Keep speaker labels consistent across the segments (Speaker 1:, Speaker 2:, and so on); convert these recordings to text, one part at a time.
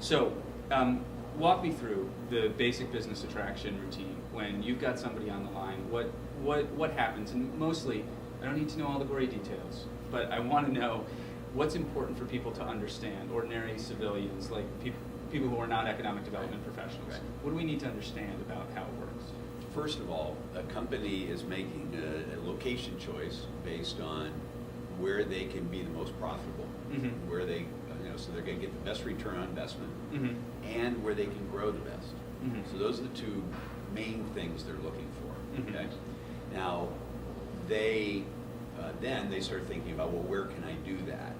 Speaker 1: So, walk me through the basic business attraction routine when you've got somebody on the line. What happens? And mostly, I don't need to know all the gory details, but I want to know what's important for people to understand, ordinary civilians, like people who are not economic development professionals.
Speaker 2: Right.
Speaker 1: What do we need to understand about how it works?
Speaker 2: First of all, a company is making a location choice based on where they can be the most profitable, where they, so they're going to get the best return on investment, and where they can grow the best. So those are the two main things they're looking for. Okay. Now, then they start thinking about, well, where can I do that?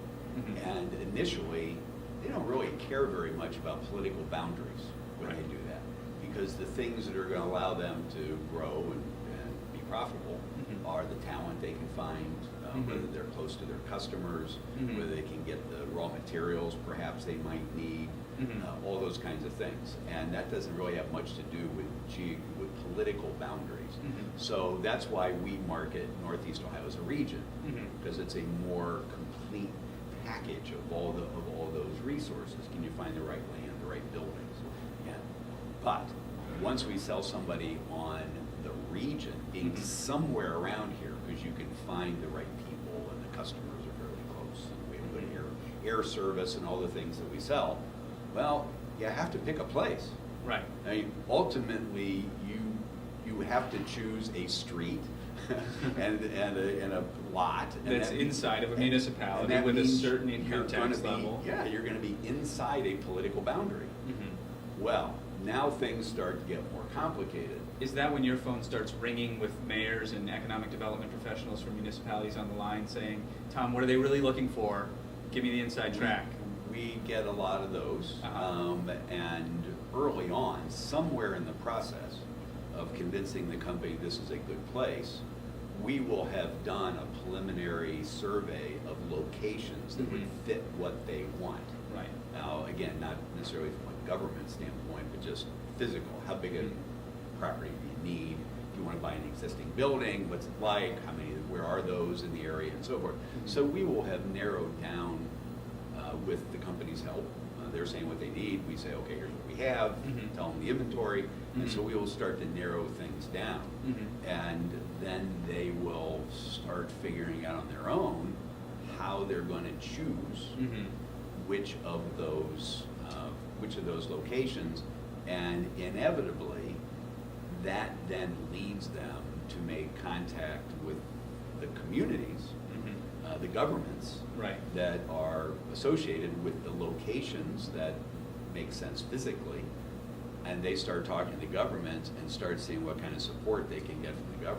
Speaker 2: And initially, they don't really care very much about political boundaries when they do that, because the things that are going to allow them to grow and be profitable are the talent they can find, whether they're close to their customers, whether they can get the raw materials perhaps they might need, all those kinds of things. And that doesn't really have much to do with political boundaries. So that's why we market Northeast Ohio as a region, because it's a more complete package of all those resources. Can you find the right land, the right buildings? Yeah. But once we sell somebody on the region, being somewhere around here, because you can find the right people and the customers are fairly close, and we have good air service and all the things that we sell, well, you have to pick a place.
Speaker 1: Right.
Speaker 2: I mean, ultimately, you have to choose a street and a lot
Speaker 1: That's inside of a municipality with a certain income tax level.
Speaker 2: Yeah, you're going to be inside a political boundary. Well, now things start to get more complicated.
Speaker 1: Is that when your phone starts ringing with mayors and economic development professionals from municipalities on the line saying, Tom, what are they really looking for? Give me the inside track.
Speaker 2: We get a lot of those, and early on, somewhere in the process of convincing the company this is a good place, we will have done a preliminary survey of locations that would fit what they want.
Speaker 1: Right.
Speaker 2: Now, again, not necessarily from a government standpoint, but just physical. How big a property do you need? If you want to buy an existing building, what's it like? Where are those in the area, and so forth. So we will have narrowed down with the company's help. They're saying what they need. We say, okay, here's what we have. Tell them the inventory, and so we will start to narrow things down. And then they will start figuring out on their own how they're going to choose which of those locations, and inevitably that then leads them to make contact with the communities, the governments that are associated with the locations that make sense physically, and they start talking to the government and start seeing what kind of support they can get from the government.